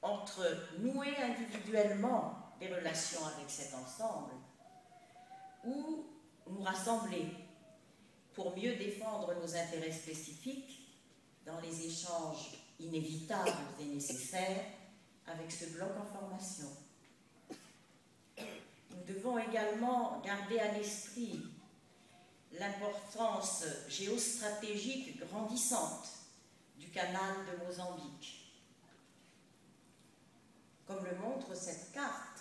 entre nouer individuellement des relations avec cet ensemble ou nous rassembler pour mieux défendre nos intérêts spécifiques dans les échanges inévitables et nécessaires avec ce bloc en formation. Nous devons également garder à l'esprit l'importance géostratégique grandissante du canal de Mozambique. Comme le montre cette carte,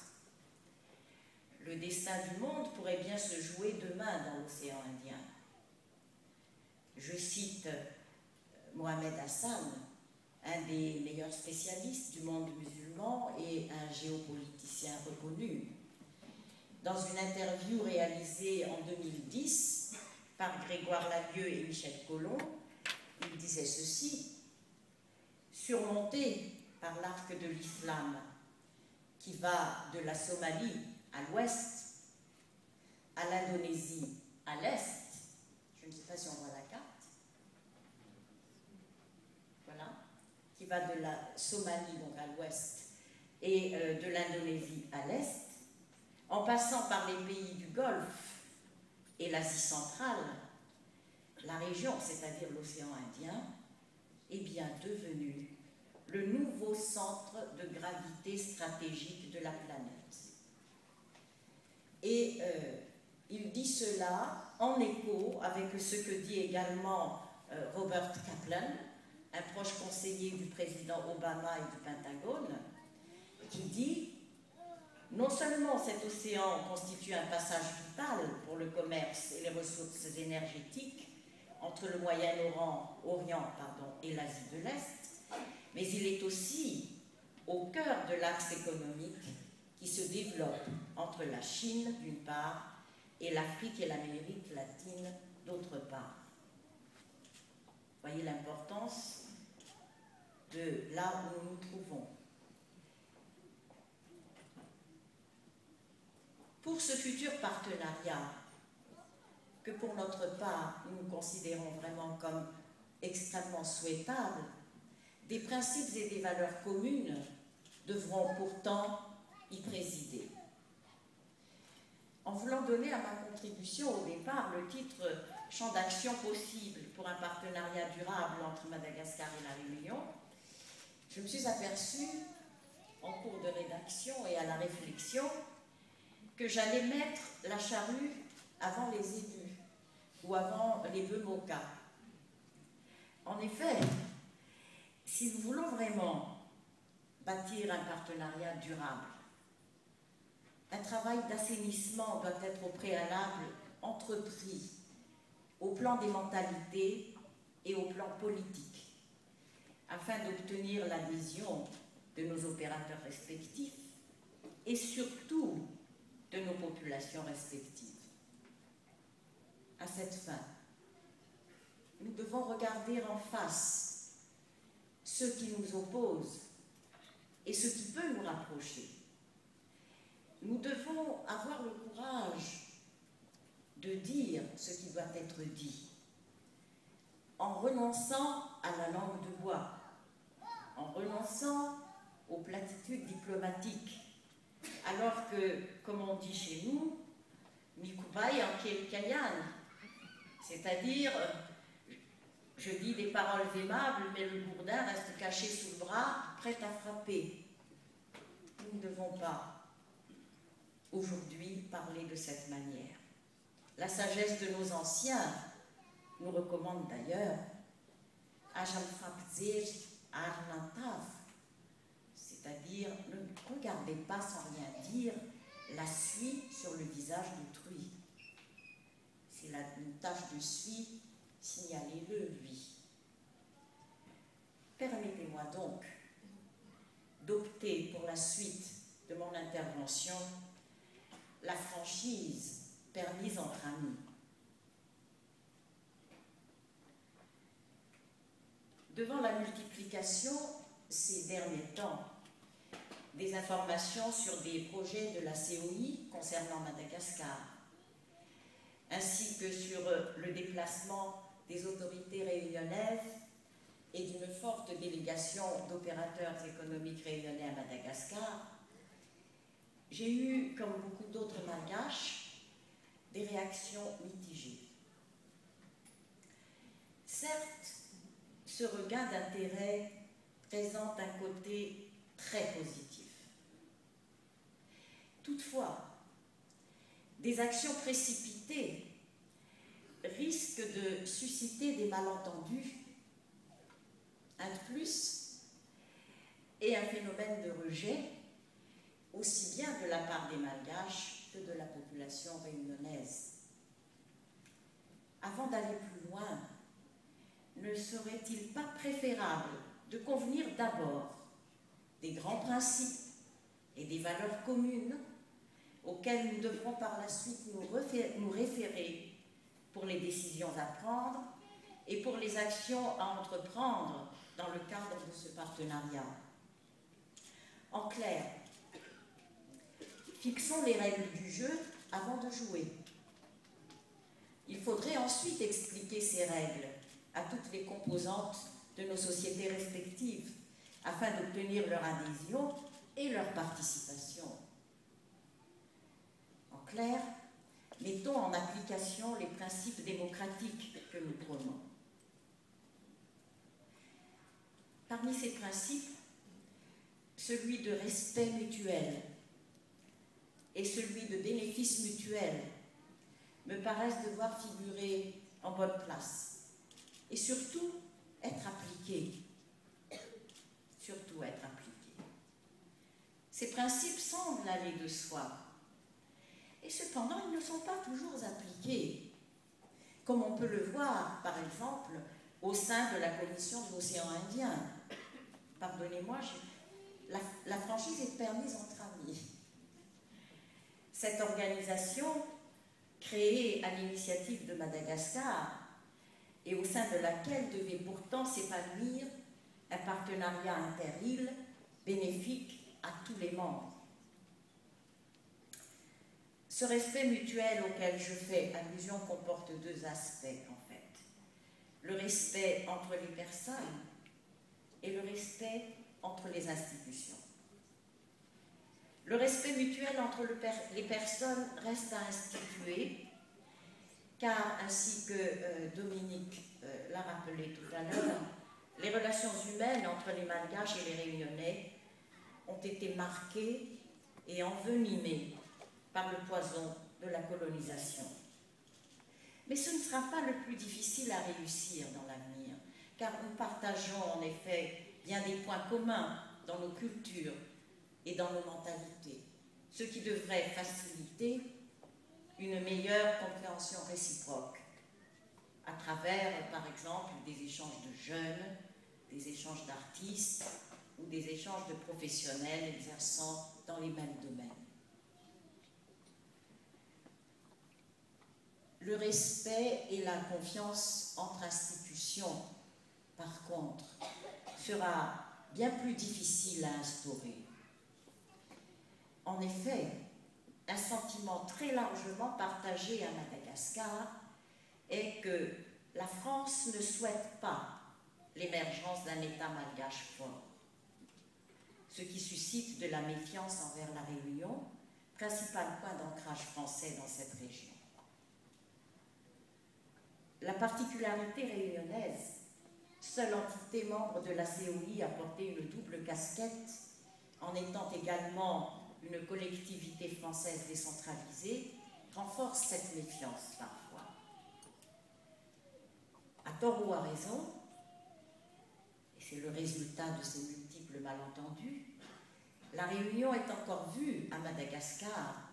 le destin du monde pourrait bien se jouer demain dans l'océan Indien. Je cite Mohamed Hassan, un des meilleurs spécialistes du monde musulman et un géopoliticien reconnu. Dans une interview réalisée en 2010 par Grégoire Lalieu et Michel Collomb, il disait ceci: surmonté par l'arc de l'islam qui va de la Somalie à l'ouest, à l'Indonésie à l'est, je ne sais pas si on voit la carte, voilà, qui va de la Somalie donc à l'ouest et de l'Indonésie à l'est, en passant par les pays du Golfe et l'Asie centrale, la région, c'est-à-dire l'océan Indien, est bien devenue le nouveau centre de gravité stratégique de la planète. Et il dit cela en écho avec ce que dit également Robert Kaplan, un proche conseiller du président Obama et du Pentagone, qui dit: non seulement cet océan constitue un passage vital pour le commerce et les ressources énergétiques entre le Moyen-Orient et l'Asie de l'Est, mais il est aussi au cœur de l'axe économique qui se développe entre la Chine d'une part et l'Afrique et l'Amérique latine d'autre part. Voyez l'importance de là où nous nous trouvons. Pour ce futur partenariat, que pour notre part nous considérons vraiment comme extrêmement souhaitable, des principes et des valeurs communes devront pourtant y présider. En voulant donner à ma contribution au départ le titre « Champ d'action possible pour un partenariat durable entre Madagascar et la Réunion », je me suis aperçue, en cours de rédaction et à la réflexion, que j'allais mettre la charrue avant les ébus ou avant les bœufs mokas. En effet, si nous voulons vraiment bâtir un partenariat durable, un travail d'assainissement doit être au préalable entrepris au plan des mentalités et au plan politique, afin d'obtenir l'adhésion de nos opérateurs respectifs et surtout de nos populations respectives. À cette fin, nous devons regarder en face ce qui nous oppose et ce qui peut nous rapprocher. Nous devons avoir le courage de dire ce qui doit être dit, en renonçant à la langue de bois, en renonçant aux platitudes diplomatiques, alors que, comme on dit chez nous, Mikubai en Kielkayan, c'est-à-dire, je dis des paroles aimables, mais le gourdin reste caché sous le bras, prêt à frapper. Nous ne devons pas, aujourd'hui, parler de cette manière. La sagesse de nos anciens nous recommande d'ailleurs c'est-à-dire ne regardez pas sans rien dire la suie sur le visage d'autrui. S'il a une tache de suie, signalez-le lui. Permettez-moi donc d'opter pour la suite de mon intervention la franchise permise entre amis. Devant la multiplication, ces derniers temps, des informations sur des projets de la COI concernant Madagascar, ainsi que sur le déplacement des autorités réunionnaises et d'une forte délégation d'opérateurs économiques réunionnais à Madagascar, j'ai eu, comme beaucoup d'autres malgaches, des réactions mitigées. Certes, ce regain d'intérêt présente un côté très positif. Toutefois, des actions précipitées risquent de susciter des malentendus, un de plus, et un phénomène de rejet, aussi bien de la part des Malgaches que de la population réunionnaise. Avant d'aller plus loin, ne serait-il pas préférable de convenir d'abord des grands principes et des valeurs communes auxquelles nous devrons par la suite nous référer pour les décisions à prendre et pour les actions à entreprendre dans le cadre de ce partenariat? En clair, fixons les règles du jeu avant de jouer. Il faudrait ensuite expliquer ces règles à toutes les composantes de nos sociétés respectives afin d'obtenir leur adhésion et leur participation. En clair, mettons en application les principes démocratiques que nous prônons. Parmi ces principes, celui de respect mutuel et celui de bénéfice mutuel me paraissent devoir figurer en bonne place et surtout être appliqués. Surtout être appliqués. Ces principes semblent aller de soi et cependant ils ne sont pas toujours appliqués, comme on peut le voir par exemple au sein de la Commission de l'océan Indien. Pardonnez-moi, la franchise est permise entre amis. Cette organisation, créée à l'initiative de Madagascar et au sein de laquelle devait pourtant s'épanouir un partenariat inter-îles bénéfique à tous les membres. Ce respect mutuel auquel je fais allusion comporte deux aspects en fait. Le respect entre les personnes et le respect entre les institutions. Le respect mutuel entre les personnes reste à instituer, car, ainsi que Dominique l'a rappelé tout à l'heure, les relations humaines entre les Malgaches et les Réunionnais ont été marquées et envenimées par le poison de la colonisation. Mais ce ne sera pas le plus difficile à réussir dans l'avenir, car nous partageons en effet bien des points communs dans nos cultures et dans nos mentalités, ce qui devrait faciliter une meilleure compréhension réciproque à travers, par exemple, des échanges de jeunes, des échanges d'artistes ou des échanges de professionnels exerçant dans les mêmes domaines. Le respect et la confiance entre institutions, par contre, sera bien plus difficile à instaurer. En effet, un sentiment très largement partagé à Madagascar est que la France ne souhaite pas l'émergence d'un État malgache fort, ce qui suscite de la méfiance envers la Réunion, principal point d'ancrage français dans cette région. La particularité réunionnaise, seule entité membre de la COI à porter une double casquette, en étant également une collectivité française décentralisée, renforce cette méfiance parfois. À tort ou à raison, et c'est le résultat de ces multiples malentendus, la Réunion est encore vue à Madagascar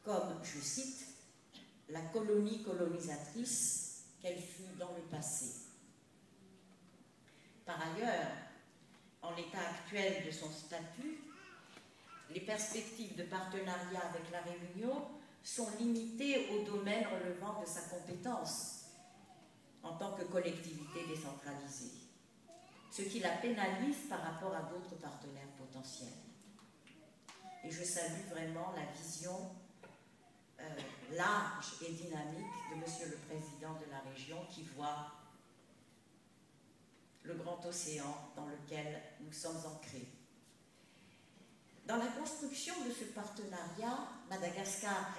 comme, je cite, la colonie colonisatrice qu'elle fut dans le passé. Par ailleurs, en l'état actuel de son statut, les perspectives de partenariat avec la Réunion sont limitées au domaine relevant de sa compétence en tant que collectivité décentralisée, ce qui la pénalise par rapport à d'autres partenaires potentiels. Et je salue vraiment la vision large et dynamique de Monsieur le Président de la région qui voit le grand océan dans lequel nous sommes ancrés. Dans la construction de ce partenariat, Madagascar